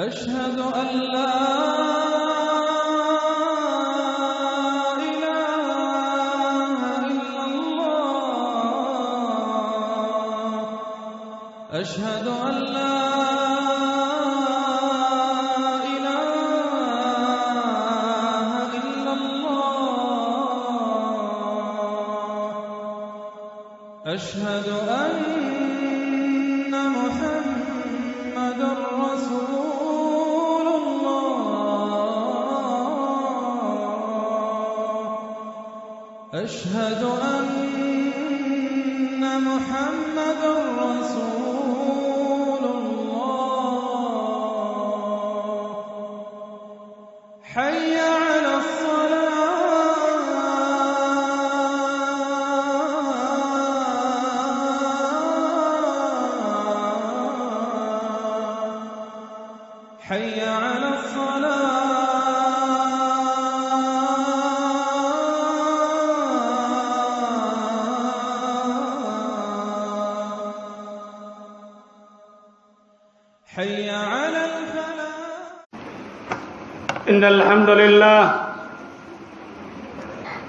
أشهد أن لا إله إلا الله. أشهد أن لا إله إلا الله. أشهد أن محمدًا رسول الله. أشهد أن محمدًا رسول الله. حي على حي على حي على الفلاح. إن الحمد لله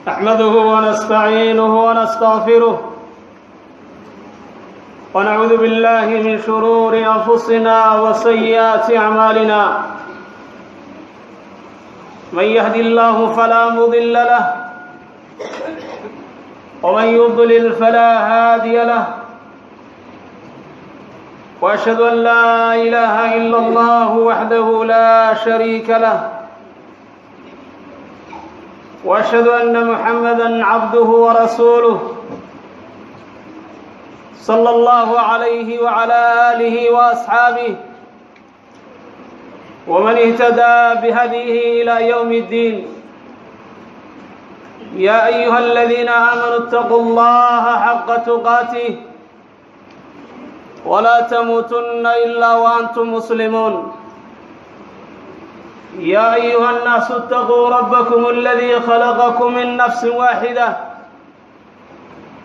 نحمده ونستعينه ونستغفره ونعوذ بالله من شرور أنفسنا وسيئات أعمالنا. من يهد الله فلا مضل له ومن يضلل فلا هادي له. وأشهد أن لا إله إلا الله وحده لا شريك له. وأشهد أن محمدًا عبده ورسوله صلى الله عليه وعلى آله وأصحابه ومن اهتدى بهديه إلى يوم الدين. يا أيها الذين آمنوا اتقوا الله حق تقاته ولا تموتن إلا وأنتم مسلمون. يا أيها الناس اتقوا ربكم الذي خلقكم من نفس واحدة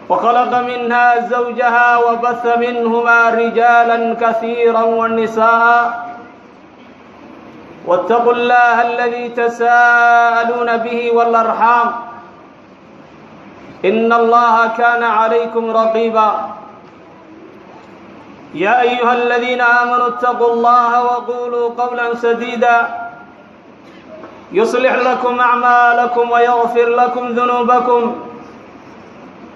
وخلق منها زوجها وبث منهما رجالا كثيرا والنساء. واتقوا الله الذي تساءلون به والأرحام إن الله كان عليكم رقيبا. يا أيها الذين آمنوا اتقوا الله وقولوا قولا سديدا يصلح لكم أعمالكم ويغفر لكم ذنوبكم.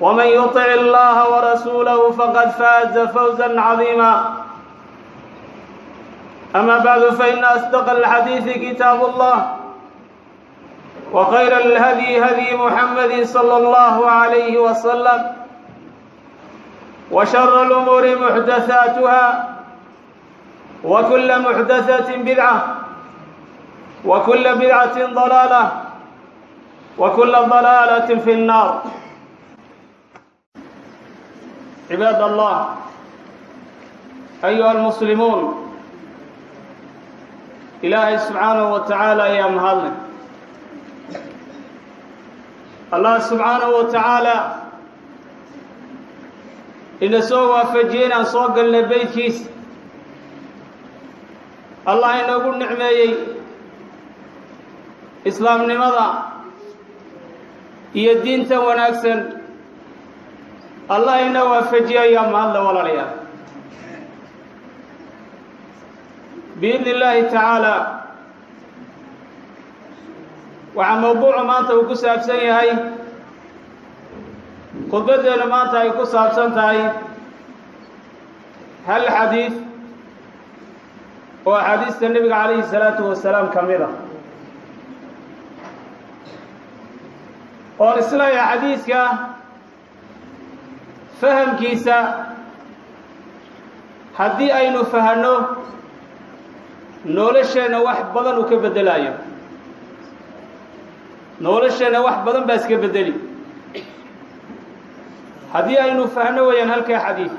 ومن يطع الله ورسوله فقد فاز فوزا عظيما. أما بعد فإن أصدق الحديث كتاب الله وخير الهدي هدي محمد صلى الله عليه وسلم وشر الأمور محدثاتها وكل محدثة بدعة وكل بدعة ضلالة وكل ضلالة في النار. عباد الله أيها المسلمون، إلهي سبحانه وتعالى يا مهلنا الله سبحانه وتعالى إن سوى فجينا صوق البيت كيس الله إن أقول نعمي إسلام نمضى يدين ونكسن الله إنه وفجي يا مهلا ولا ليا بإذن الله تعالى. وعن موضوع ما أنت وكسب سيهاي خطبتنا ما أنت وكسب سنتهاي هل حديث وحديث النبي عليه الصلاة والسلام كاملة ورسلا حديثك فهم كيسا هدي أين فهنو نولشنا واحد بدن وكبدلايا نولشنا واحد بدن بس كبدلي هدي أين فهنو وينهلك حديث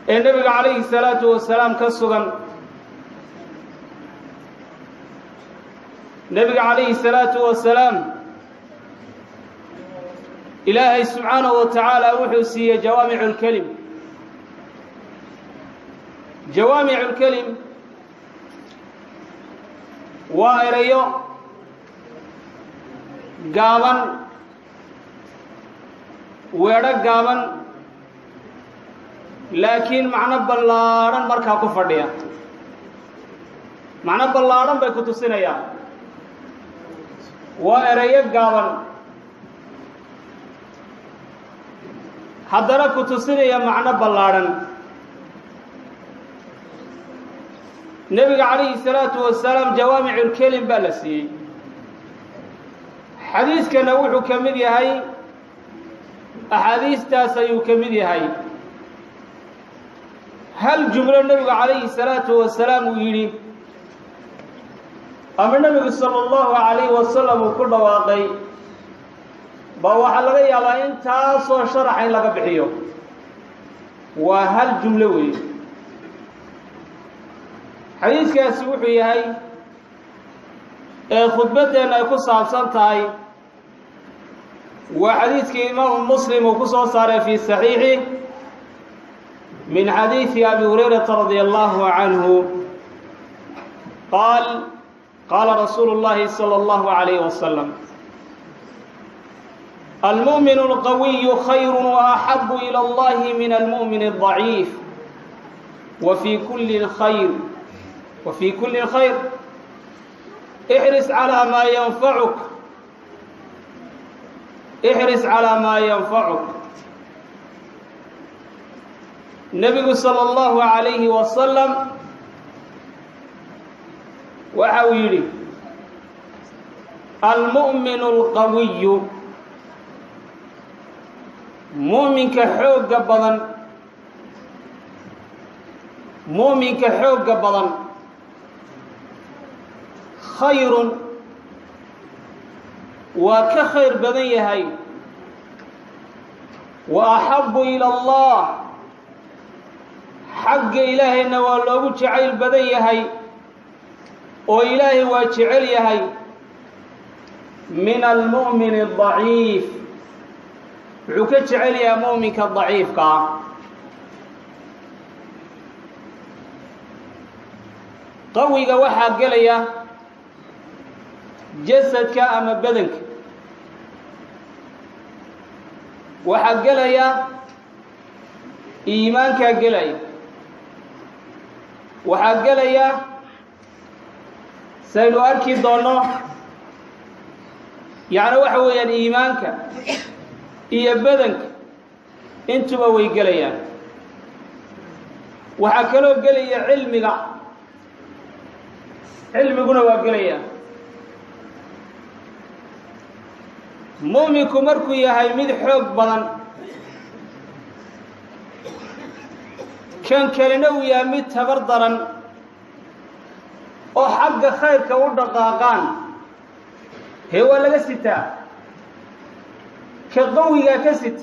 النبي عليه الصلاة والسلام كالسغن النبي عليه الصلاة والسلام إلهي سبحانه وتعالى وحسي جوامع الكلم وإريو قابا ويرى قابا لكن معنى بلارا مركا كفرديا معنى بلارا بكتو سنيا وإريو قابا haddana ku tusinaya macno ballaaran nebiga calayhi salaatu wasalaam jawaamicul kelim baa la siiyey xadiiskana wuxuu ka mid yahay axaadiistaas ayuu ka mid yahay hal jumlo nebiga calayhi salaatu wasalaam uu yidhi ama nebigu sala allahu calayhi wasalam uu ku dhawaaqay ba waxa laga yaabaa intaasoo sharax in laga bixiyo waa hal jumlo weeye xadiiskaasi wuxuu yahay ee khudbadeenna ay ku saabsan tahay waa xadiiskii imaamu muslim uu ku soo saaray fii saxiixi min xadiisi abi hurayrata radia allahu canhu qaala rasuulu llahi sala allahu calayhi wasalam المؤمن القوي خير وأحب إلى الله من المؤمن الضعيف وفي كل خير احرص على ما ينفعك النبي صلى الله عليه وسلم وحويلي المؤمن القوي مؤمنك حوق بدن خير وكخير بدن يهي وأحب إلى الله حق إلهي نوالوه جعيل بدن يهي وإلهي وجعل يهي من المؤمن الضعيف wuxuu ka jecel yahay muuminka daciifka ah qawiga waxaa gelaya jasadka ama badanka waxaa gelaya iimaankaa gelaya waxaa gelaya saynu arki doonno yacni waxa weeyaan iimaanka iyo badanka intuba way gelayaan waxaa kaloo gelaya cilmiguna waa gelaya mu'minku markuu yahay mid xoog badan kan kalena uu yahay mid tabar daran oo xagga khayrka u dhaqaaqaan hee waa laga sitaa ka qawigaa ka sit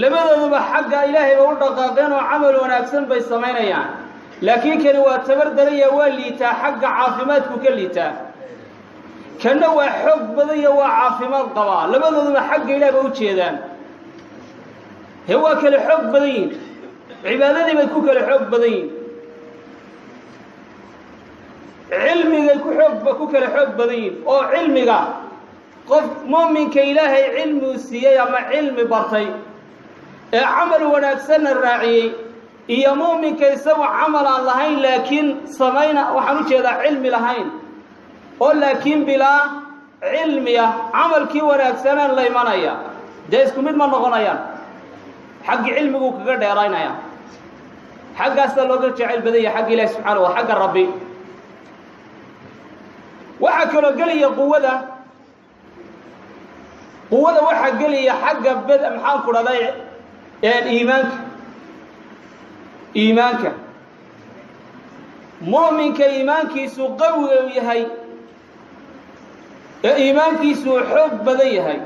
labadooduba xagga ilaahay ba u dhaqaaqeen oo camal wanaagsan bay samaynayaan laakiin kani waa tabar daraya waa liitaa xagga caafimaadku ka liitaa kana waa xoog badanya waa caafimaad qabaa labadooduba xagga ilaah ba u jeedaan he waa kale xoog badan yihin cibaadadii bay ku kale xoog badan yihin cilmigay ku kale xoog badan yihin oo cilmiga qof mu'minka ilaahay cilmi uu siiyey ama cilmi bartay ee camal wanaagsanna raaciyey iyo mu'minka isagu camal aan lahayn laakiin samayna waxaan u jeedaa cilmi lahayn oo laakiin bilaa cilmiya camalkii wanaagsanaan la imanaya dee isku mid ma noqonayaan xaggi cilmigu kaga dheeraynaya xaggaasaa looga jecel badan yahay xagga ilaahi subxaanahu wa xagga rabbi waxaa kaloo gelaya quwada waxaa gelaya xagga maxaan ku dhahday iimaanka mu'minka iimaankiisu qawiga u yahay ee iimaankiisu xoog badan yahay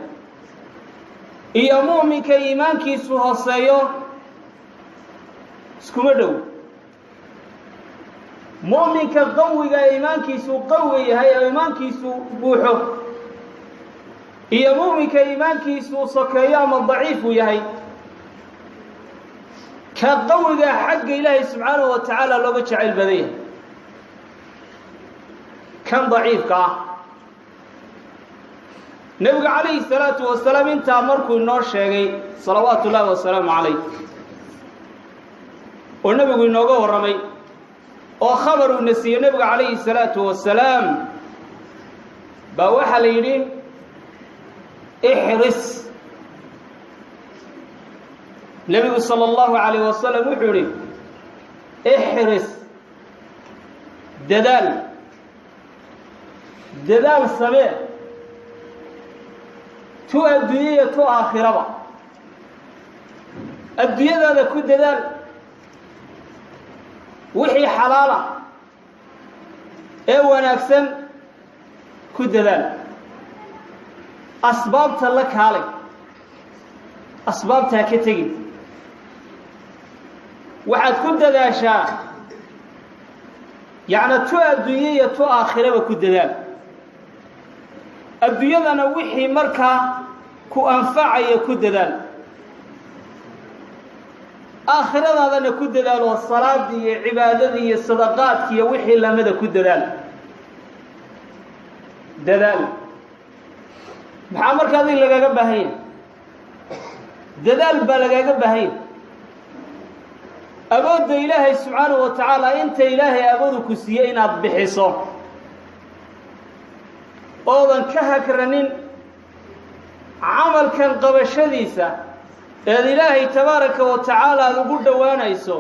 iyo mu'minka iimaankiisu hooseeyo iskuma dhow mu'minka qawiga iimaankiisu qawi yahay ee iimaankiisu buuxo iyo mu'minka iimaankiisu sokeeyo ama daciif uu yahay ka qawiga xagga ilaahay subxaanahu wa tacaala looga jecel badan yahay kan daciifka ah nabiga calayhi salaatu wasalaam intaa markuu inoo sheegay salawaatu ullaahi wasalaamu calayh oo nabigu inooga warramay oo khabar uu na siiyey nabiga calayhi salaatu wasalaam baa waxaa la yidhi ixris nabigu sala allahu calayh wasalam wuxuu yidhi ixris dadaal samee tu adduunye iyo tu aakhiraba adduunyadaada ku dadaal wixii xalaala ee wanaagsan ku dadaal asbaabta la kaalay asbaabtaa ka tegin waxaad ku dadaashaa yacni tu adduunye iyo tu aakhiraba ku dadaal adduunyadana wixii markaa ku anfacaya ku dadaal aakhiradaadana ku dadaal oo salaadii iyo cibaadadii iyo sadaqaadkii iyo wixii lamida ku dadaal maxaa marka adiga lagaaga baahan yahay dadaal baa lagaaga baahan yahay awoodda ilaahay subxaanahu wa tacaala inta ilaahay awoodu ku siiyey inaad bixiso oodan ka hakranin camalkan qabashadiisa eed ilaahay tabaaraka wa tacaala aad ugu dhowaanayso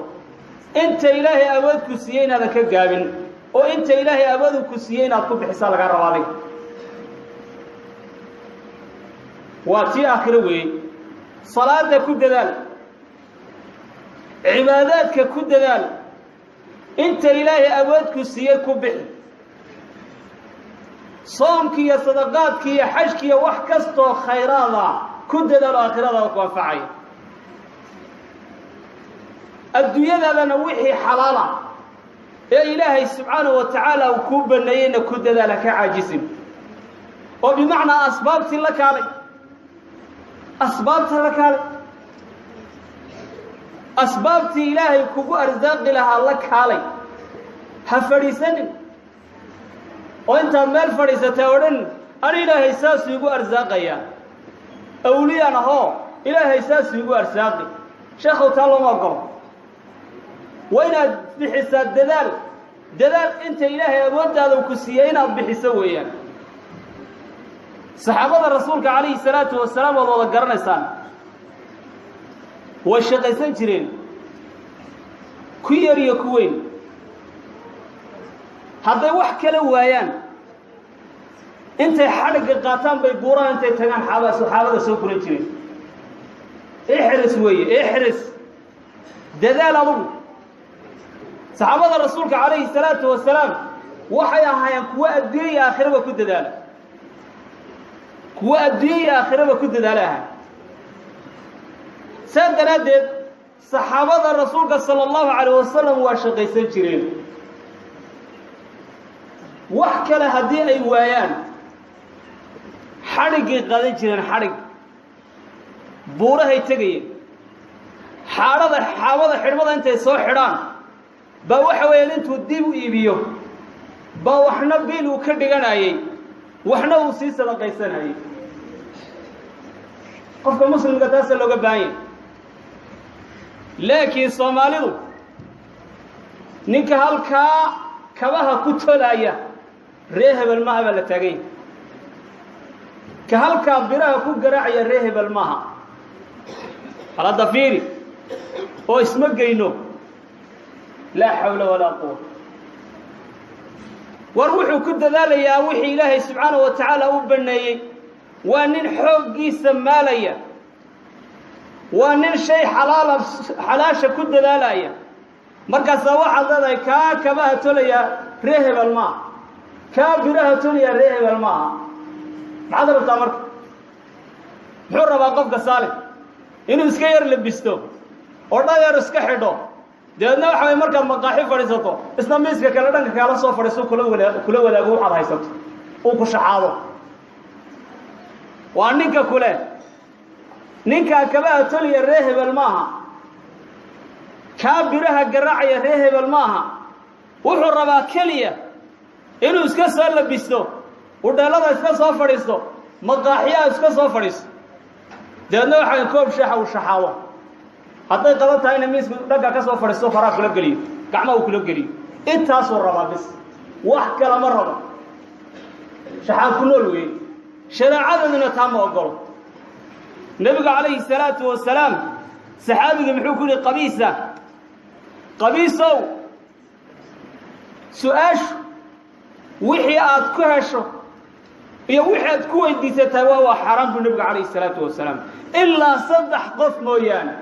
inta ilaahay awood ku siiyey inaadan ka gaabin oo inta ilaahay awoodu ku siiyey inaad ku bixisaa lagaa rabo adiga waa tii aakhiro weeye salaada ku dadaal cibaadaadka ku dadaal inta ilaahay awood ku siiyey ku bixi soomki iyo sadaqaadki iyo xajki iyo wax kastoo khayraada ku dadaalo aakhiradaada ku anfacaya adduunyadaadana wixii xalaala ee ilaahay subxaanahu wa tacaala uu kuu baneeyeyna ku dadaal ha ka caajisin oo bimacnaa asbaabtii la kaalay asbaabta la kaalay asbaabtii ilaahay kugu arsaaqi lahaa la kaalay ha fadhiisanin oo intaad meel fadhiisatay oo dhan ana ilaahay saasuu igu arsaaqayaa awliyaan ahoo ilaahay saasuu igu arsaaqi sheekhow taa looma ogolo waa inaad bixisaa dadaal inta ilaahay awooddaada ku siiyey inaad bixiso weeyaan saxaabada rasuulka calayhi salaatu wasalaam waad wada garanaysaan way shaqaysan jireen ku yar iyo ku weyn hadday wax kala waayaan intay xadhigga qaataan bay buuraha intay tagaan saxaabada soo guran jireen ixris weeye ixris dadaal adugu saxaabada rasuulka calayhi salaatu wasalaam waxay ahaayeen kuwo adduunye iyo aakhiraba ku dadaala kuwo adduunye iyo aakhiraba ku dadaala ahaa saa daraaddeed saxaabada rasuulka sala allahu calayh wasalam waa shaqaysan jireen wax kale haddii ay waayaan xadhiggay qaadan jireen xadhig buurahay tegayeen xaabada xidhmada intay soo xidhaan baa waxa weeyaan intuu dib u iibiyo baa waxna biil uu ka dhiganayey waxna uu sii sadaqaysanayey qofka muslimka taasa looga baahan yahay laakiin soomaalidu ninka halkaa kabaha ku tolaya ree hebel maaha baa la taagay ka halkaa biraha ku garaacaya ree hebel maaha haladda fiiri oo isma geyno laa xawla walaa quwa war wuxuu ku dadaalayaa wixii ilaahay subxaanahu wa tacaala u baneeyey waa nin xooggiisa maalaya waa nin shay xalaasha ku dadaalaya markaasaa waxaad leedahay kaa kabaha tolaya ree hebel maaha kaa biraha tolaya ree hebel maaha maxaad rabtaa marka muxuu rabaa qofka saalix inuu iska yar labisto oo dhageer iska xidho dabeedna waxa way markaad maqaaxi fadhiisato isna miiska kale dhanka kaala soo fadhiiso kula wadaago waxaad haysato uu ku shaxaado waa ninka kule ninkaa kabaha tolaya ree hebel maaha kaa biraha garaacaya ree hebel maaha wuxuu rabaa keliya inuu iska soo labisto udheelada iska soo fadhiisto maqaaxiyaha iska soo fadhiisto deedna waxaa koob shaaxa uu shaxaawo hadday qaban tahayna miisku dhagga ka soo fadhiisto faraha kula geliyo gacmaha uu kula geliyo intaasuu rabaa bis wax kale ma rabo shaxaan ku nool weeye shareecadaduna taa ma ogolo nebigu calayhi salaatu wasalaam saxaabigii muxuu ku yihi qabiisow su-aashu wixii aad ku hesho iyo wixii aad ku weydiisatahay waa xaaraan buu nebigu calayhi salaatu wasalaam ilaa 3 qof mooyaane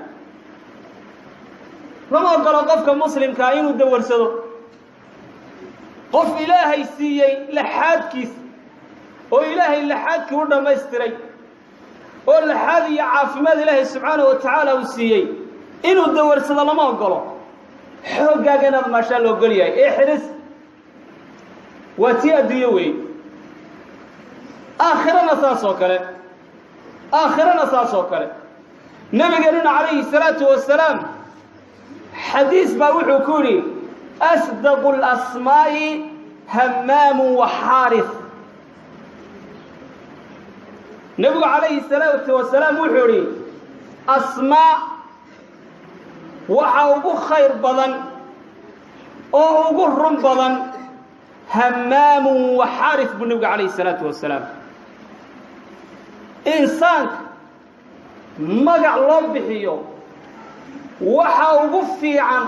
lama ogolo qofka muslimkaa inuu dawarsado qof ilaahay siiyey laxaadkiisa oo ilaahay laxaadkii u dhammaystiray oo laxaad iyo caafimaad ilaahay subxaanahu wa tacaala uu siiyey inuu dawarsado lama ogolo xooggaaga inaad maashaa la ogol yahay ee xiris waa tii adduunyo weeye aakhirana saas oo kale nabigeenuna calayhi salaatu wasalaam xadiis baa wuxuu ku yidhi asdaqu lasmaa'i hammaamu wa xaaris nebigu calayhi salaatu wasalaam wuxuu yidhi asmaa waxa ugu khayr badan oo ugu run badan hammaamu wa xaaris buu nebigu calayhi salaatu wasalaam insaanka magac loo bixiyo waxa ugu fiican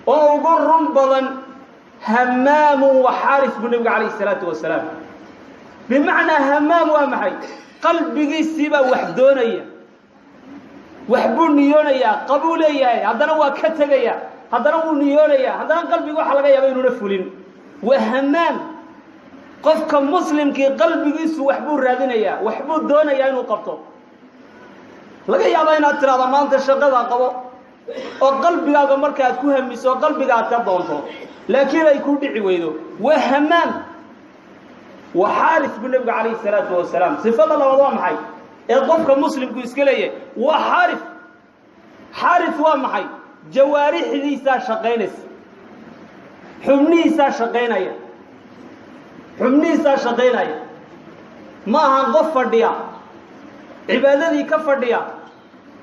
oo ugu run badan hammaamu wa xaaris buu nebigu calayhi salaatu wasalaam bimacnaa hammaam waa maxay qalbigiisii baa wax doonaya wax buu niyoonayaa qabuu leeyahay haddana waa ka tegaya haddana wuu niyoonayaa haddana qalbiga waxa laga yaaba inuuna fulin waa hammaam qofka muslimkii qalbigiisu wax buu raadinayaa wax buu doonayaa inuu qabto laga yaabaa inaad tiraahdo maanta shaqada qabo oo qalbigaaga markaad ku hamiso oo qalbiga aad ka doonto laakiin ay ku dhici weydo waa hammaam wa xaaris buu nebigu calayhi salaatu wasalaam sifada labaad waa maxay ee qofka muslimku iska leeyahay waa xaaris waa maxay jawaarixdiisaa shaqaynaysa xubnihiisaa shaqaynaya ma aha qof fadhiya cibaadadii ka fadhiya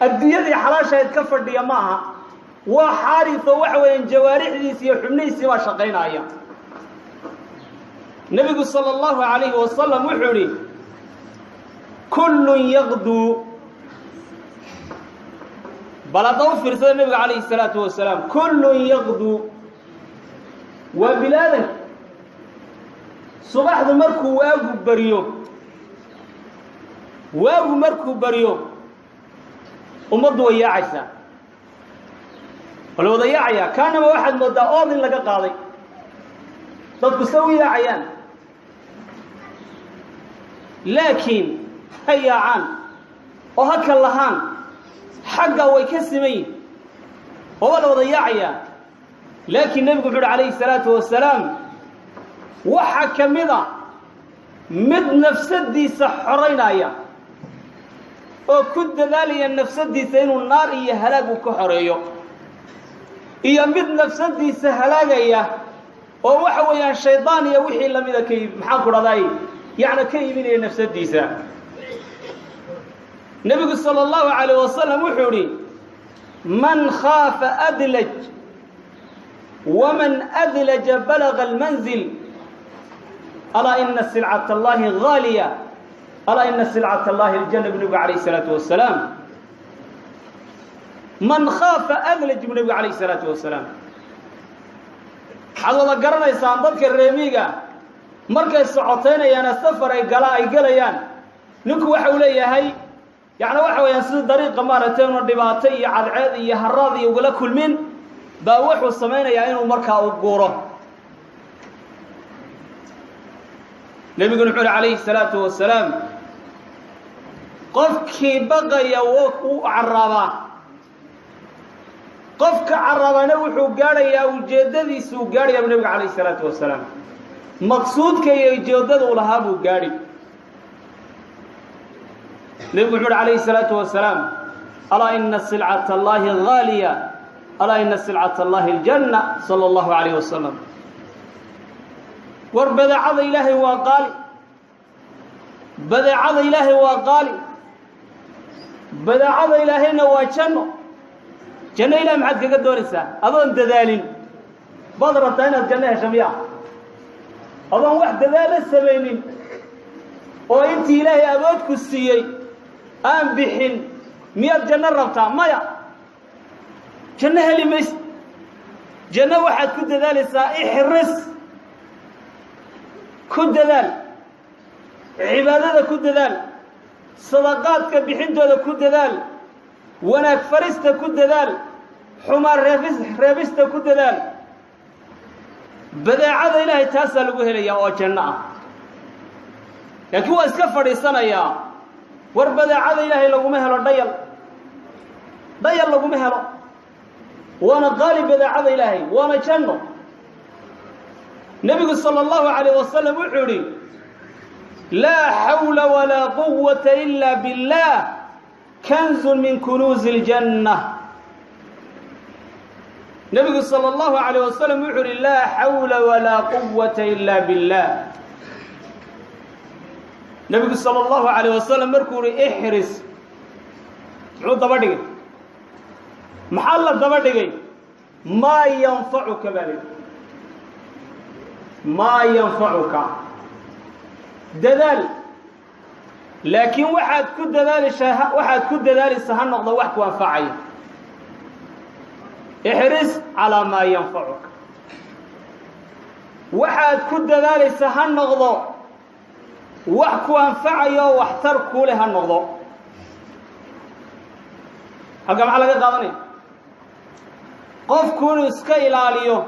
adduunyadii xalaashayd ka fadhiya ma aha waa xaaris oo waxa weeyaan jawaarixdiisi iyo xubnihiisii baa shaqaynaya nebigu sala allahu calayhi wasalam wuxuu yidhi kullun yaqduu bal hadda u fiirsada nebiga calayhi salaatu wasalaam kullun yaqduu waa bilaadan subaxdu markuu waagu baryo ummaddu way yaacaysaa wala wada yaacayaa kaanama waxaad moodaa ood in laga qaaday dadku se u yaacayaan laakiin ha yaacaan oo ha ka lahaan xagga way ka siman yihin oo waa la wada yaacayaa laakiin nebigu wuxu uhi calayhi salaatu wasalaam waxa ka mida mid nafsadiisa xoraynaya oo ku dadaalaya nafsadiisa inuu naar iyo halaag uu ka xoreeyo iyo mid nafsadiisa halaagaya oo waxa weeyaan shaydaan iyo wixii lamida maxaan ku dhahday yacni ka iibinaya nafsadiisa nebigu sala allahu calayh wasalam wuxuu yidhi man khaafa adlaj waman adlaja balaga almanzil alaa ina silcata allahi haaliya alaa ina silcata allahi aljanna buu nebigu calayhi salaatu wasalaam man khaafa adlaj buu nebigu calayhi salaatu wasalaam waxaad wada garanaysaan dadka reemiga markay socotaynayaana safar ay gelayaan ninku waxa uu leeyahay yacni waxa weeyaan sida dariiqa maaragtay una dhibaato iyo cadceed iyo haraad iyo ugala kulmin baa wuxuu samaynayaa inuu markaa u guuro nebiguna wuxuu uhi calayhi salaatu wasalaam qofkii baqaya wuu carraabaa qofka carraabana wuxuu gaadhayaa ujeeddadiisuu gaadhayaa buu nebiga calayhi salaatu wasalaam maqsuudka iyo ujeeddada uu lahaa buu gaadhi nebigu wuxuu uhi calayhi salaatu wasalaam alaa ina silcata allahi haaliya alaa ina silcata allahi aljanna sala allahu calayh wasalam واربدع إلهي وقال بدع إلهي وقال بدع إلهينا وجنة جنة إلهي محد كدور الساعة أظن دذالين بضرة هنا الجنة شميعة أظن واحد دذال السبينين وإنت إلهي أبوتك السيئي آم بحين 100 جنة ربطها مايا جنة هلي ميس جنة واحد كد ذال الساعة احرس كد ذال عبادة كد ذال صدقاتك بحين دولة كد ذال وناك فرست كد ذال حمار رابست كد ذال بداعة إلهي تاسل وهلي يا جنة لكن هو اسكفر السنة يا واربداعة إلهي لو مهلا ضيل لو مهلا وانا غالب بداعة إلهي وانا جنة نبي صلى الله عليه وسلم وحوري لا حول ولا قوة إلا بالله كنز من كنوز الجنة نبي صلى الله عليه وسلم يقول لا حول ولا قوة إلا بالله نبي صلى الله عليه وسلم يقول احرس عود دبدغ محل دبدغ ما ينفعك بالك ما ينفعك دلال لكن واحد كد دلال السهل نقضى واحد وانفعي احرص على ما ينفعك واحد كد دلال السهل نقضى واحد وانفعي واحتر كولها النقضى هل قام على قادني قف كونوا اسكا إلاليو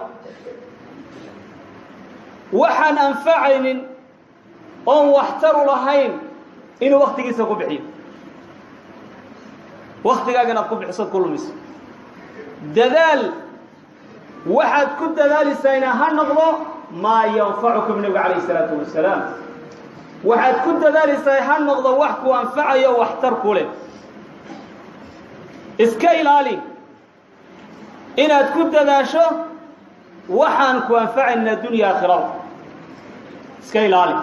waxaan anfacaynin oon waxtar u lahayn inuu waqtigiisa ku bixiyo waqtigaagana ku bixiso kulmis dadaal waxaad ku dadaalaysaa ha noqdo ma yanfa'uka min nabi alayhi salatu wassalam waxaad ku dadaalaysaa ha noqdo wax ku anfacayo waxtar ku leh iska ilaali inaad ku dadaasho waxaan ku anfacayna dunya aakhirah iska ilaali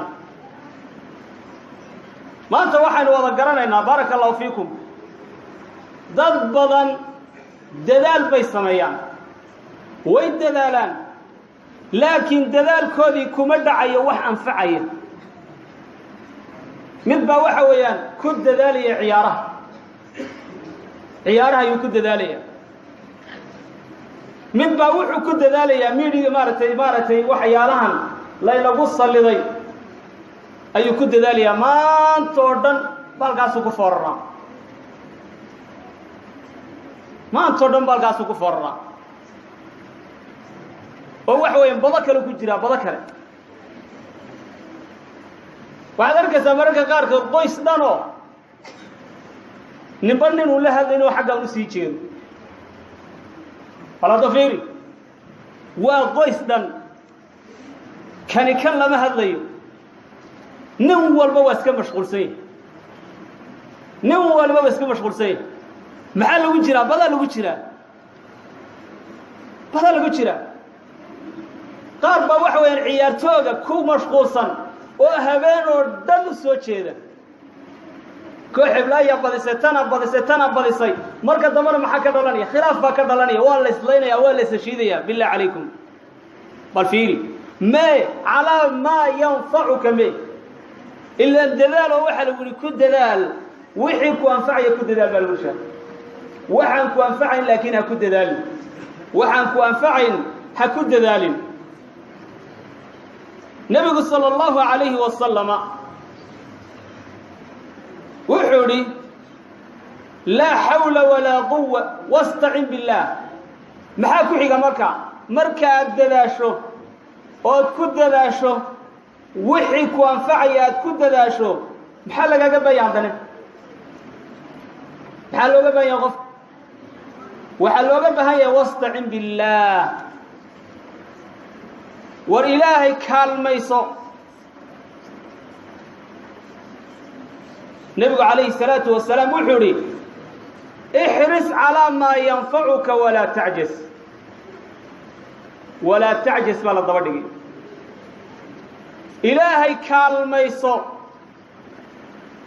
maanta waxaan wada garanaynaa barakallahu fiikum dad badan dadaal bay sameeyaan way dadaalaan laakiin dadaalkoodii kuma dhacayo wax anfacaya mid baa waxa weeyaan ku dadaalaya ciyaaraha ayuu ku dadaalaya mid baa wuxuu ku dadaalayaa miidiga maaragtay waxyaalahan laylagu saliday ayuu ku dadaalayaa maanta oo dhan balkaasuu ku foorarnaa maanta oo dhan balkaasuu ku foorarnaa oo waxa weeyaan bado kale ku jira bado kale waxaad arkaysaa mararka qaarkood qoys dhan oo ninba nin uu la hadlay inuu xaggan u sii jeedo wala dafiri waa qoys dhan kani kan lama hadlayo nin walba waa iska mashquulsan nin walba waa iska mashquulsan maxaa lagu jiraa bada lagu jiraa qaar baa waxa weeyaan ciyaartooyga ku mashquulsan oo habeen oo dhan u soo jeeda kooxiblaaya badisay marka dambana maxaa ka dhalanaya khilaaf baa ka dhalanaya waa la islaynaya waa la isashiidaya billahi alaykum bal fiiri ma ala ma yanfa'uka ma illa dadaal oo waxa lagu ku dadaal wixii ku anfacaya ku dadaal bal warsha waxaan ku anfacayn laakiin ha ku dadaalin waxaan ku anfacayn ha ku dadaalin nabiga sallallahu alayhi wa sallama وحوري لا حول ولا قوة واستعن بالله محاكو حيقا مركا الدلاشو وكد دلاشو وحيكو انفعيات كد دلاشو محالك اقبا يعطني محالو اقبا يغف وحالو اقبا هيا واستعن بالله والإلهي كالميسو نبي عليه الصلاة والسلام وحوري احرص على ما ينفعك ولا تعجز بلا ضبطي إلهي كالميسو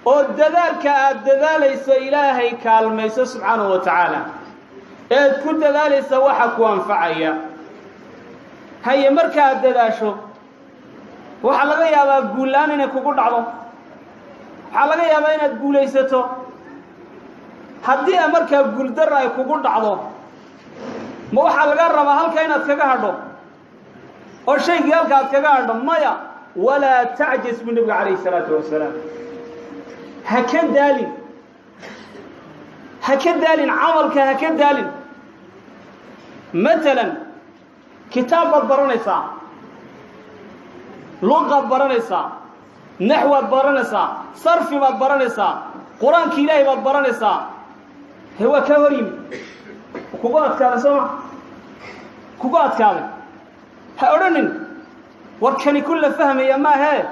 oo dadaalka aad dadaalayso ilaahay kaalmayso subhanahu wa ta'ala ee ku dadaalayso waxa ku anfacaya haye marka aad dadaasho waxa laga yaabaa guulaan inay kugu dhacdo waxa laga yaabaa inaad guulaysato haddii marka guuldar ay kugu dhacdo ma waxa laga rabaa halka inaad kaga hadho oo shayga halka aad kaga hadho maya wala ta'jis min nabi alayhi salatu wassalam هكذا عملك هكذا مثلا كتاب برنسا لغة برنسا نحو برنسا صرف برنسا قرآن كلاهي برنسا هو كوريم كوبات كذا سمع كوبات كذا هأرنن وركني كل فهم يا ما هي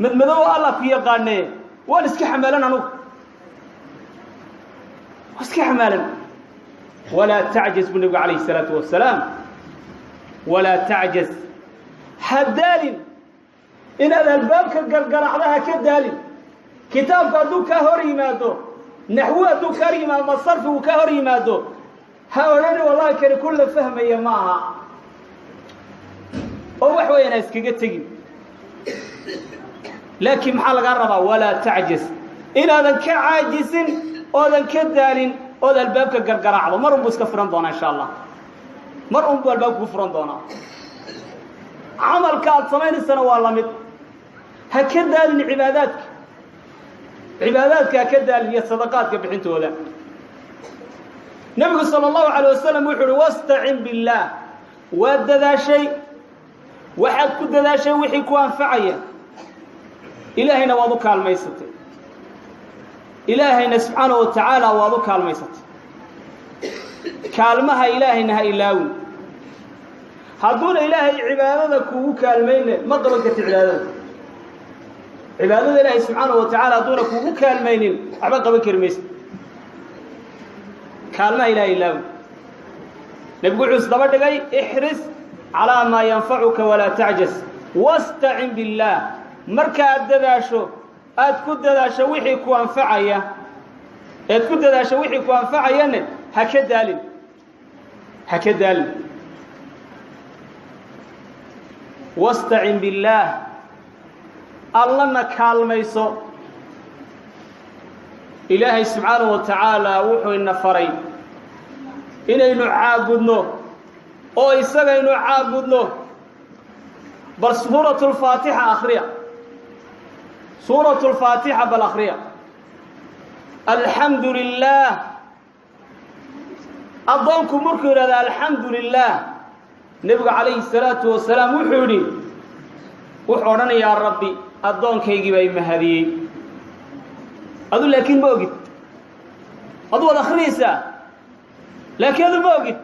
من مذو الله في قانه واسكي حمالنا نو واسكي حمالنا ولا تعجز بالنبي عليه الصلاة والسلام ولا تعجز حدال إن هذا الباب كقرقر عليها كدال كتاب قدو كهوري مادو نحو قدو كريما مصرف وكهوري مادو هؤلاء والله كان كل فهم يا معها أو حوين اسكي قتقي لكن محل قربا ولا تعجز إن هذا كعاجز أو ذا كدال أو ذا الباب كقرقر عضو مرهم بس كفران دونا إن شاء الله مرهم بالباب كفران دونا عمل كاد سمين السنة والله مد هكدال عباداتك هكدال هي الصدقات بحنت ولا النبي صلى الله عليه وسلم يقول واستعن بالله واد ذا شيء وحد كد ذا شيء وحي كوان فعيا إلهينا وضوك الميسط إلهينا سبحانه وتعالى وضوك الميسط كالمها إلهينا إلاوي هدون إلهي عبادتك وكالمين ما ضبقت عبادتك عبادة إلهي سبحانه وتعالى دونك وكالمين عبادة بكر ميسط كالمها إلهي إلاوي نبقى عز دبردقي احرص على ما ينفعك ولا تعجز واستعن بالله marka aad ku dadaasho wixii ku anfacaya ha ka daalin wasta'in billah allana kaalmayso ilaahay subhanahu wa ta'ala wuxuu ina faray inaynu caabudno oo isagaynu caabudno bal suuratul faatiha akhriya سورة الفاتحة بالأخرية الحمد لله أضنكم مركز هذا الحمد لله نبقى عليه الصلاة والسلام وحورنا يا ربي أضنك يجيب أي مهدي أقول لكن بوقت أضوى الأخريسة لكن هذا بوقت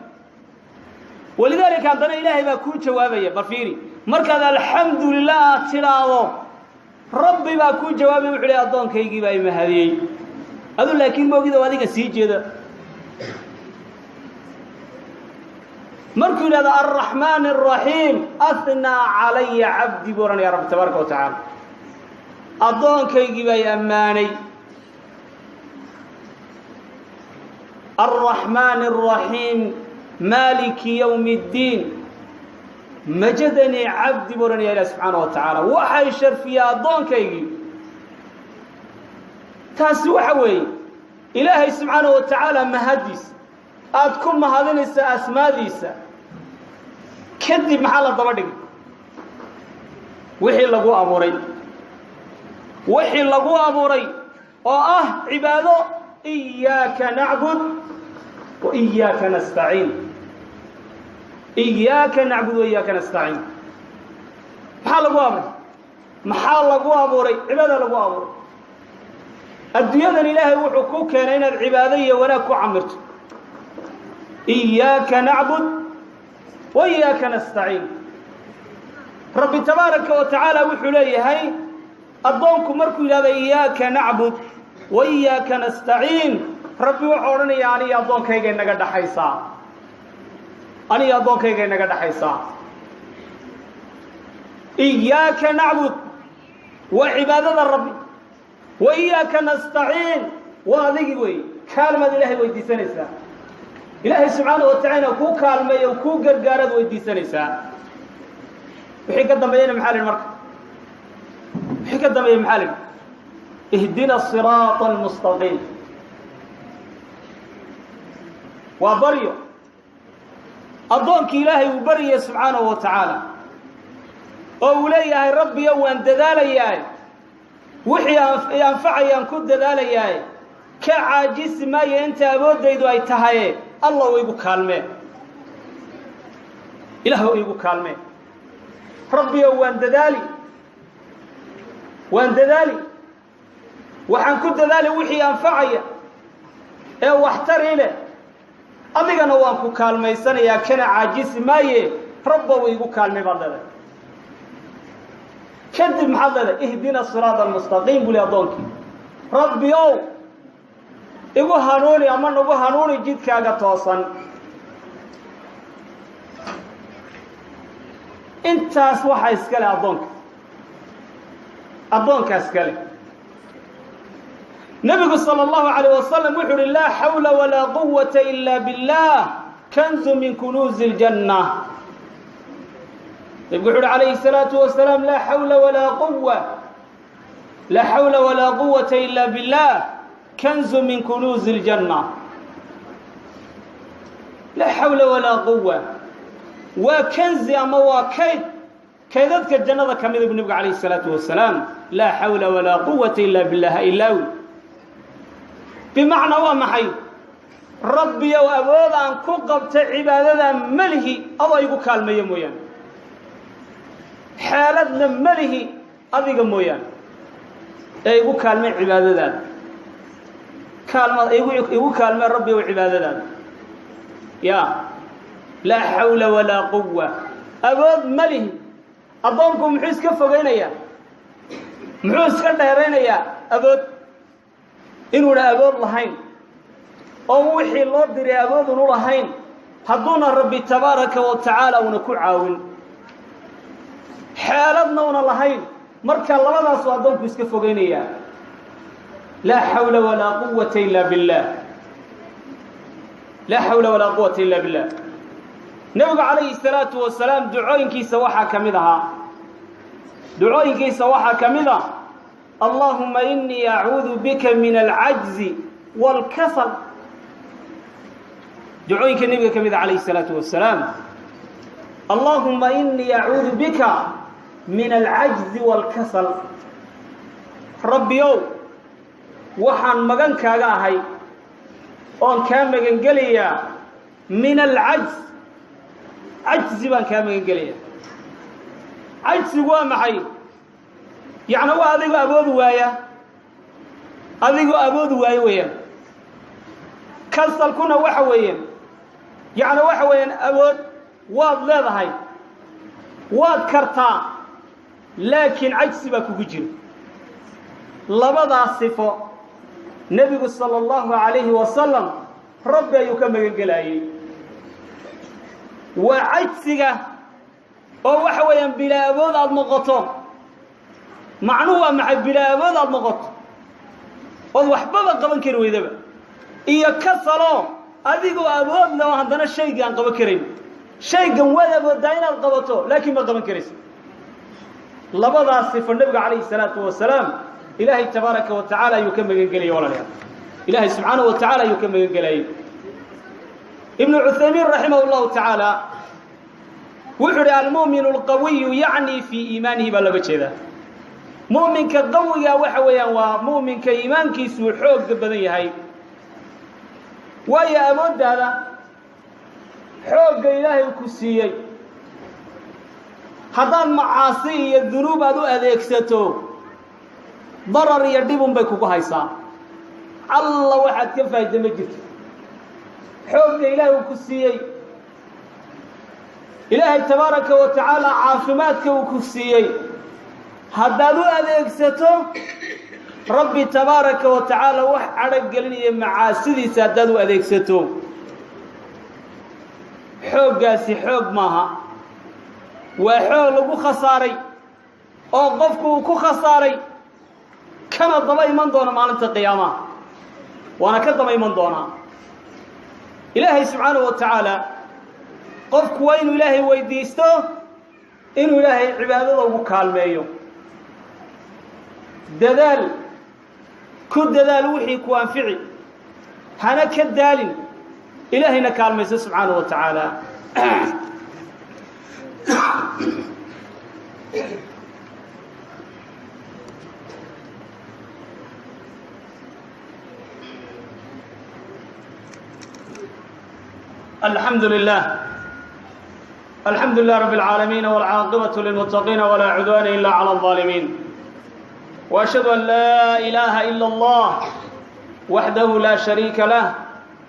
ولذلك عندنا إلهي ما كنت جوابيا برفيري مركز الحمد لله تلاوه ربي ما كون جوابي وحلي أضون كي يجيب أي مهدي أقول لكن ما كذا واديك سيجدا مركون هذا الرحمن الرحيم أثنى علي عبدي بورنا يا رب تبارك وتعالى أضون كي يجيب أي أماني الرحمن الرحيم مالك يوم الدين مجدني عبدي برني الله سبحانه وتعالى وحي شرفيا ضونكيغي تاس وحوي إلهي سبحانه وتعالى مهديس أدكم مهدنيس أسماديس كذب محل الضبادق وحي لغو أموري عباده إياك نعبد وإياك نستعين إياك نعبد وإياك نستعين محل لغو أموري عبادة لغو أموري الدنيا إلهي وحكوك كان العبادية وناكو عمرت إياك نعبد وإياك نستعين ربي تبارك وتعالى وحليه هاي أضونكم مركو إلى إياك نعبد وإياك نستعين ربي وحورني يعني أضونك هيجي نقد حيصا أنا أضونك هيجي نقد حيصا إياك نعبد وعبادة الرب وإياك نستعين وهذه كلمة إلهي ويدي سنسا إلهي سبحانه وتعالى كو كلمة وكو قرقارة ويدي سنسا وحي قدم بينا محال المركب وحي قدم بينا محال اهدنا الصراط المستقيم وبريو أضونك إلهي وبريه سبحانه وتعالى أوليه ربي وأن دذالي وحي ينفعي أن كد دذالي كعاجز ما ينت أبود ديدو أي تهاي الله ويقو كالمه إله ويقو كالمه ربي وأن دذالي وحن كد دذالي وحي ينفعي أو احتري له أذيقنا وأنكو كالمه سنة يا كان عاجز ما ربي ويقو كالمه بعد كدب محضر اهدنا الصراط المستقيم بولي أضونك ربي igu hanuuni ama nagu hanuuni jidkaaga toosan intaas waxa iskale adoonka iskale nabiga sallallahu alayhi wasallam wuxuu la hawla wala quwwata illa billah kanzu min kunuzil jannah يقول عليه الصلاة والسلام لا حول ولا قوة إلا بالله كنز من كنوز الجنة لا حول ولا قوة وكنز أما وكيد كيدتك الجنة كما يقول النبي عليه الصلاة والسلام لا حول ولا قوة إلا بالله إلا هو بمعنى ومحي ربي وأبوذ أن كقبت عبادة مله الله يقول كالمة يمويان حالتنا مله أذيك مويان يقول كالمة عبادة كالمة يقول كالمة ربي وعبادة يا لا حول ولا قوة أبوذ مله أضمكم محوس كفقين يا محوس كدهرين يا أبوذ إنه لا أبوذ لهين أو وحي الله دري أبوذ لهين هدونا ربي تبارك وتعالى ونكون عاون حالتنا ونلهين مركا الله لا صادمكم اسكفقين يا لا حول ولا قوة إلا بالله لا حول ولا قوة إلا بالله نبي عليه الصلاة والسلام دعوينك سواحا كمذا اللهم إني أعوذ بك من العجز والكسل دعوينك النبي كمذا عليه الصلاة والسلام اللهم إني أعوذ بك من العجز والكسل ربي وحن مغان كاغا هاي اون كان مغان غليا من العجز عجز بان كان مغان غليا عجز هو maxay يعني هو adigu awood waaya weeyaan kasalkuna waxa weeyaan يعني waxa weeyaan awood waad leedahay waad kartaa laakiin cajsi baa kugu jira labadaas sifo nabiga sallallahu alayhi wasallam rabbi ayuu ka magan galayay wa cajsiga oo waxa weeyaan bilaabood aad noqoto macnuhu waa maxay bilaabood aad noqoto oo waxba qaban kari weydaba iyo kasalo adigu awood loo hadana shaygan qaban karin shaygan wadaba daayinaad qabato laakiin ma qaban karaysid labadaas sifo nabiga alayhi salaatu wasalaam ilaahi tabaaraka wa taala ayuu ka magan galay walaalayaal ilaahi subhanahu wa taala ayuu ka magan galay ibn Uthaymin rahimahullahu taala wuxuu al-mu'minu al-qawiyyu ya'ni fi iimanihi balaga jeeda mu'minka qawiga waxa weeyaan waa mu'minka iimaankiisu xoog badan yahay way awoodada xoog ilaahay ku siiyay hadan macaasi iyo dunuub aad u adeegsato darar iyo dhibun bay kugu haysaa alla waxaad ka faa'iido ma jirto xoog ilaahay ku siiyay ilaahay tabaaraka wa taala caafimaadka uu ku siiyay haddaad u adeegsato rabbi tabaaraka wa taala wax adag galinayo macaasidiisa haddaad u adeegsato xooggaasi xoog maaha waa xoog lagu khasaaray oo qofku ku khasaaray kana daba iman doona maalinta qiyaamaha waana ka daba iman doonaa ilaahay subxaanahu wa tacaala qofku waa inuu ilaahay weydiisto inuu ilaahay cibaadada ugu kaalmeeyo dadaal ku dadaal wixii ku anfici hana ka daalin ilaahayna kaalmayso subxaanahu wa tacaala الحمد لله رب العالمين والعاقبة للمتقين ولا عدوان إلا على الظالمين وأشهد أن لا إله إلا الله وحده لا شريك له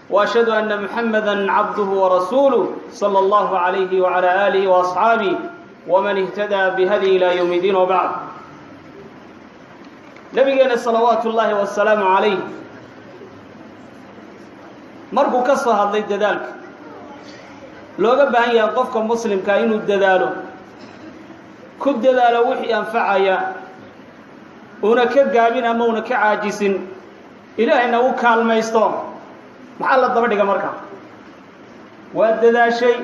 وأشهد أن محمدا عبده ورسوله صلى الله عليه وعلى آله وأصحابه ومن اهتدى بهدي إلى يوم الدين وبعد نبينا صلوات الله والسلام عليه مرقو كسر هذا الدلالك looga baahan yahay qofka muslimka inuu dadaalo ku dadaalo wixii anfacaya una ka gaabin ama una ka caajisin ilaahayna uu kaalmaysto maxaa la daba dhiga marka waa dadaashay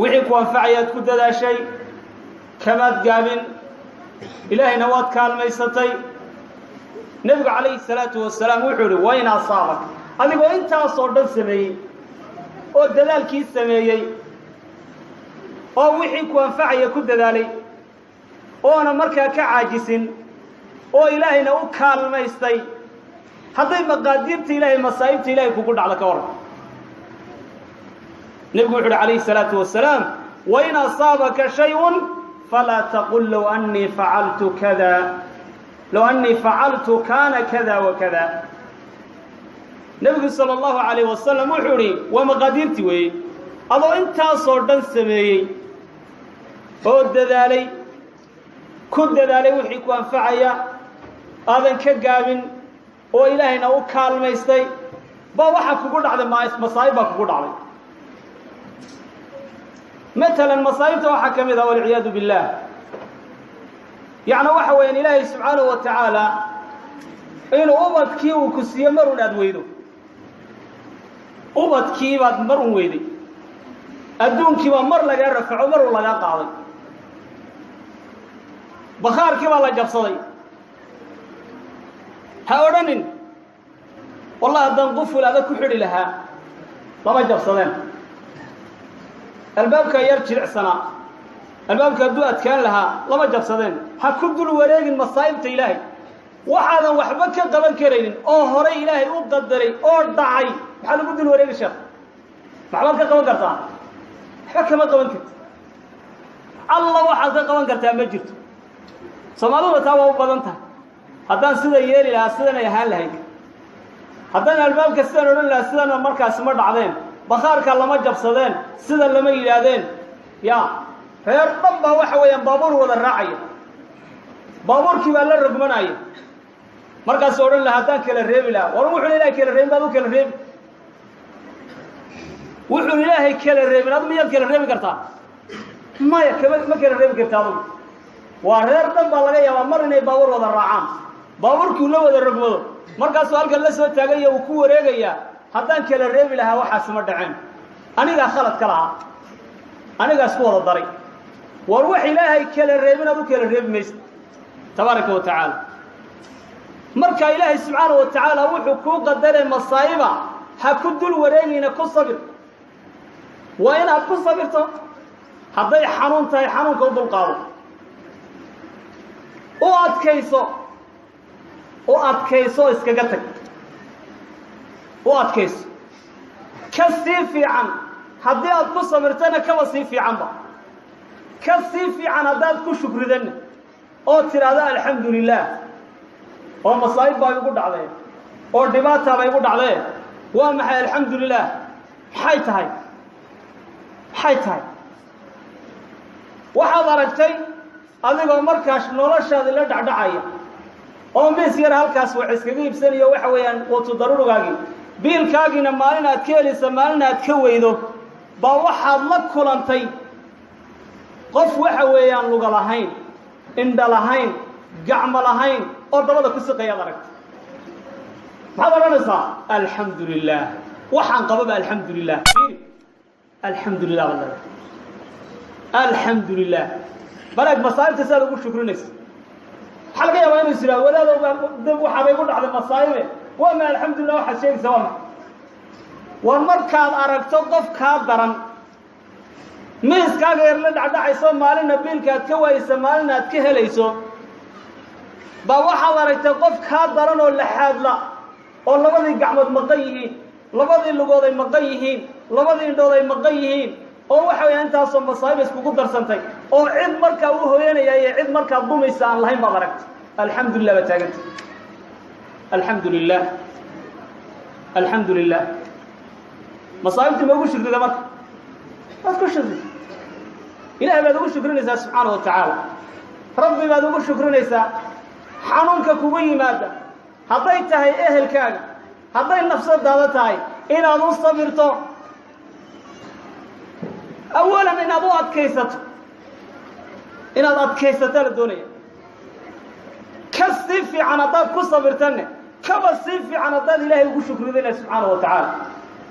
wixii ku anfacaya ku dadaashay kamaad gaabin ilaahayna waad kaalmaysatay nabiga calayhi salaatu wasalaam wuxuu yiri waa in asaabak adigoo intaas oo dhan sameeyay oo dadaalkii sameeyay oo wixii ku anfacaya ku dadaalay oona markaa ka caajisin oo ilaahayna u kaalmaystay hadday maqaadirta ilaahay masaa'ibta ilaahay kugu dhacdo ka waran nabigu wuxuu yidhi calayhi salaatu wasalaam wain asaabaka shayun falaa taqul low annii facaltu kada low annii facaltu kaana kada wakada nabigu sala allahu calayh wasalam wuxuu idhi waa maqaadiirtii weeye adoo intaasoo dhan sameeyey oo dadaalay ku dadaalay wixii ku anfacaya aadan ka gaabin oo ilaahayna u kaalmaystay baa waxaa kugu dhacday masaa'ib baa kugu dhacday matalan masaa'ibta waxaa ka mid ah walciyaadu billaah yacni waxa weeyaan ilaahay subxaanahu wa tacaala inuu ubadkii uu ku siiyo mar un aad weydo ubadkii baad mar un weyday adduunkii baa mar lagaa rafaco mar un lagaa qaaday bakhaarkii baa la jabsaday ha odhanin wallahi haddaan quful adag ku xidhi lahaa lama jabsadeen albaabkaa yar jilicsanaa albaabka hadduu adkaan lahaa lama jabsadeen ha ku dul wareegin masaa'ibta ilaahay waxaadan waxba ka qaban karaynin oo horay ilaahay u qadaray oo dhacay maxaa lagu dul wareegi sheekh maxbaad ka qaban kartaa waxba kama qaban karti alla waxaad ka qaban kartaa ma jirto soomaalida taa waa u badan tahay haddaan sida yeeli lahaa sidanay ahaan lahayd haddaan albaabka sidan odhan lahaa sidana markaasi ma dhacdeen bakhaarka lama jabsadeen sida lama yidhaahdeen ya reer dhan baa waxa weeyaan baabuur wada raacaya baabuurkii baa la rogmanaya markaas odhan lahaa haddaan kala reebi lahaa war wuxuu ilaahay kala reebin baad u kala reebi wuxuu ilaahay kala reebin adu miyaad kala reebi kartaa maya ma kala reebi karta adugu waa reer dhan baa laga yaabaa mar inay baabuur wada raacaan baabuurkii la wada rogmado markaasuu halkan la soo taaganya uu ku wareegayaa haddaan kala reebi lahaa waxaasi ma dhaceen anigaa khalad ka lahaa anigaa isku wada daray war wax ilaahay kala reebin adu kala reebi maysa tabaaraka wa tacaala marka ilaahay subxaanahu wa tacaala wuxuu kuu qadaray masaa'iba ha ku dul wareegayna ku sabir waa inaad ku sabirto hadday xanuun tahay xanuunka u dulqaado u adkayso iskaga tag u adkayso ka sii fiican haddii aad ku sabirtana kaba sii fiicanba ka sii fiican haddaad ku shukridanna oo tidhaahdo alxamdu lilaah oo masaa'ib baa igu dhacdeen oo dhibaataa bay igu dhacdeen waa maxay alxamdu lilaah maxay tahay waxaad aragtay adigoo markaas noloshaadi la dhacdhacaya oo miis yar halkaas wax iskaga iibsanayo waxa weeyaan quutu daruurigaagii biilkaagiina maalin aad ka helaysa maalin aad ka weydo baa waxaad la kulantay qof waxa weeyaan luga lahayn indha lahayn gacmo lahayn oo dabada ku siqayaad aragta maxaad odhanaysaa alxamdulilah waxaan qababa alxamdulilah alxamdulilah baad alxamdulilah balaag masaa'ibta saa lagu shukrinaysa waxaa laga yaabaa inuu is yidhaha wadaadoo dab waxaabay ku dhacday masaa'ibe waa ma alxamdulilah waxaad sheegaysa waa ma war markaad aragto qof kaa daran miiskaaga yar la dhacdhacayso maalina biilka aad ka waayeysa maalina aad ka helayso baa waxaad aragtay qof kaa daran oo laxaadla oo labadii gacmood maqan yihiin labadii lugood ay maqan yihiin labadii indhood ay maqan yihiin oo waxa weeyaa intaasoo masaa'ib iskugu darsantay oo cid markaa u hooyanaya iyo cid markaa dumaysa aan lahayn baad aragtay alxamdulilah baad taagantay alxamdulilah alxamdulilah masaa'ibtii ma ugu shukrida marka waad ku shukri ilahay baad ugu shukrinaysaa subxaana wa tacaala rabbi baad ugu shukrinaysaa xanuunka kugu yimaada hadday tahay ehelkaaga hadday nafsadaada tahay inaad u sabirto awalan inaad u adkaysato inaad adkaysataa la doonaya ka sii fiican haddaad ku sabirtanne kaba sii fiican haddaad ilaahay ugu shukridayna subxaana wa tacaala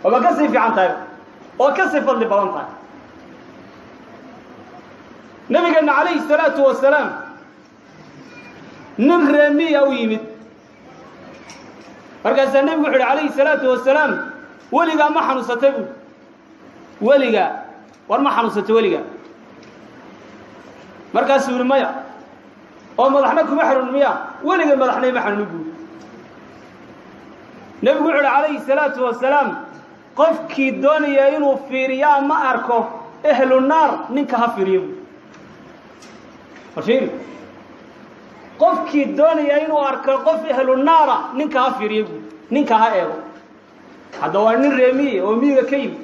oba ka sii fiican tahay oo ka sii fadli badan tahay nabigeenna calayhi salaatu wasalaam nin reemiya u yimid markaasaa nebigu wuxu uhi calayhi salaatu wasalaam weligaa ma xanuunsatay buui weligaa war ma xanuunsatay weligaa markaasuu yihi maya oo madaxna kuma xanuun miya weliga madaxna ima xanuuni buuri nebigu wuxu uhi calayhi salaatu wasalaam qofkii doonaya inuu fiiriyo ama arko ehlu naar ninka ha fiiriyo buui fiiri qofkii doonaya inuu arko qof ehlu naara ninka ha fiiriyo buui ninka ha eego hadda waa nin reemiye oo miyiga ka yimid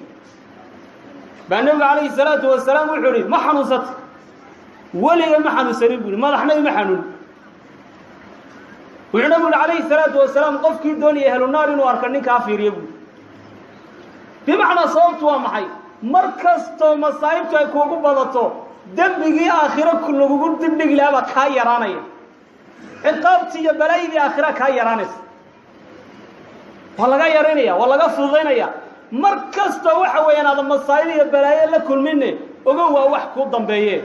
baa nebigu calayhi salaatu wasalaam wuxuu ihi ma xanuunsata weliga ma xanuunsanin buui madaxna ima xanuun wuxuu nebigu uhi calayhi salaatu wasalaam qofkii doonaya ehlu naar inuu arko ninka ha fiiriyo buui bimacnaa sababtu waa maxay mar kastoo masaa'ibtu ay kuugu badato dembigii aakhiro lagugu dibdhigi lahaa baa kaa yaraanaya ciqaabtii iyo balaayadii aakhira kaa yaraanaysa waa laga yaraynaya waa laga fududaynaya mar kastoo waxa weeyaan aada masaa'ib iyo balaayo la kulmine ogow waa wax kuu dambeeye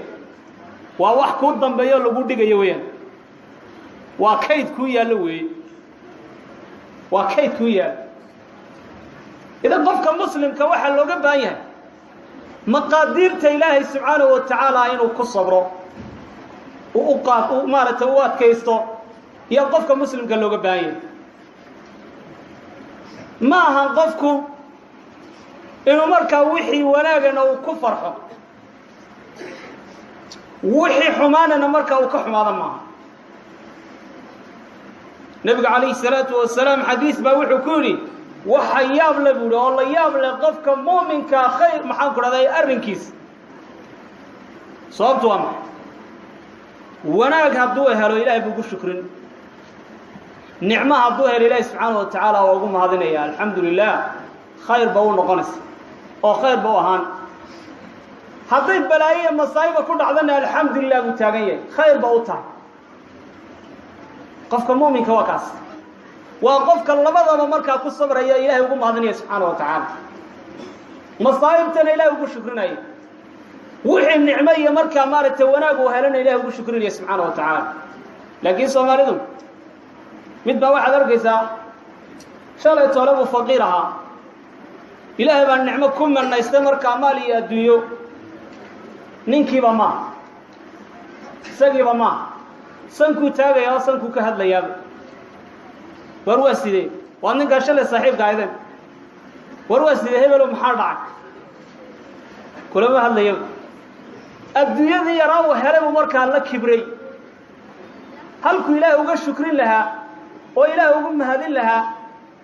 waa wax kuu dambeeyo lagu dhigayo weeyaan waa kayd kuu yaallo weeye waa kayd kuu yaallo idan qofka muslimka waxaa looga baahan yahay maqaadiirta ilaahay subxaanahu wa tacaala inuu ku sabro maaragtay u adkaysto iyo qofka muslimka looga baahan yahay ma ahan qofku inuu markaa wixii wanaagana uu ku farxo wixii xumaanana markaa uu ka xumaado maaha nebiga calayhi salaatu wasalaam xadiis baa wuxuu ku yidhi waxa yaab le buuhi oo la yaab leh qofka muuminkaa khayr maxaan ku dhahday arrinkiisa sababtu waa maxay wanaag hadduu helo ilaahay buu ku shukrin nicmo hadduu helo ilaahay subxaana wa tacaala waa ugu mahadinaya alxamdu lilah khayr ba u noqonaysa oo khayr ba u ahaan hadday balaayo iyo masaa'iba ku dhacdana alxamdu lilah buu taagan yahay khayr ba u tahay qofka muuminka waa kaas waa qofka labadaba markaa ku sabraya ilaahay ugu mahadinaya subxaana wa tacaala masaa'ibtana ilaahay ugu shukrinaya wixii nicmo iyo markaa maaragtay wanaag uu helana ilaahay ugu shukrinaya subxaana wa tacaala laakiin soomaalidu mid baa waxaad arkaysaa shalay toole buu faqiir ahaa ilaahay baa nicmo ku manaystay markaa maal iyo adduunyo ninkiiba maaha isagiiba maaha sankuu taagaya oo sankuu ka hadlayaaba war waa sidee waad ninkaa shalay saaxiibka aydeen war waa sidee hebelow maxaa dhacay kulama hadlayaba adduunyadii yaraa uu helay buu markaa la kibray halkuu ilaahay uga shukrin lahaa oo ilaahay ugu mahadin lahaa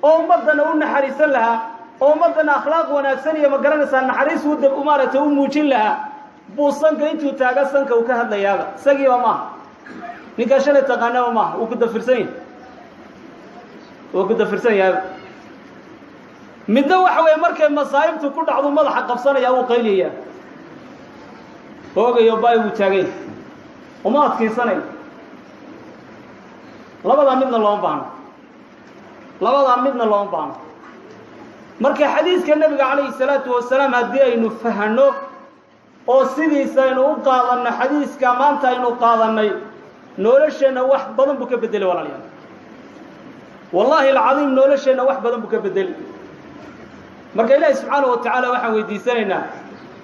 oo ummaddana u naxariisan lahaa oo ummaddana akhlaaq wanaagsan iyo ma garanaysaa naxariis maaragtay u muujin lahaa buu sanka intuu taaga sanka uu ka hadlayaaba isagiiba maaha ninkaa shalay taqaanaba maaha wuu ku dafirsan yahay wuu ku dafirsan yahay midna waxa weeye markay masaa'ibtu ku dhacdu madaxa qabsanaya wuu qayliyaa oogayo baay wuu taagay وما أتكيساني لبدا مدنا اللهم بان لبدا مدنا اللهم بان marka xadiiska nabiga kaleey salaatu wasalaam hadii aynu fahano oo sidiisa aynu u qaadanno xadiiska maanta aynu qaadanay nolosheena wax badan buu ka bedelay walaalayaal wallahi alazim nolosheena wax badan buu ka bedelay marka ilaahay subhanahu wa ta'ala waxaan weydiisanaynaa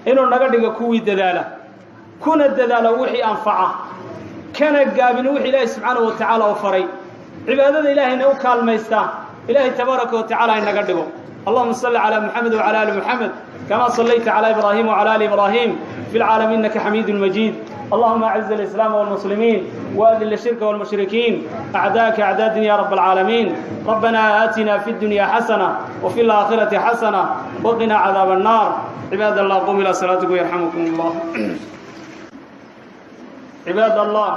inuu naga dhigo kuwii dadaala kuna dadaala wixii anfaca kana gaabin wixii ilaahay subhanahu wa ta'ala u faray cibaadada ilaahayna u kaalmaysta ilaahay tabaaraka wa ta'ala inaga dhigo اللهم صل على محمد وعلى ال محمد كما صليت على ابراهيم وعلى ال ابراهيم في العالمين انك حميد مجيد اللهم اعز الاسلام والمسلمين واذل الشرك والمشركين اعداءك اعداء الدنيا يا رب العالمين ربنا آتنا في الدنيا حسنه وفي الاخره حسنه وقنا عذاب النار عباد الله قوموا الى صلاتكم يرحمكم الله عباد الله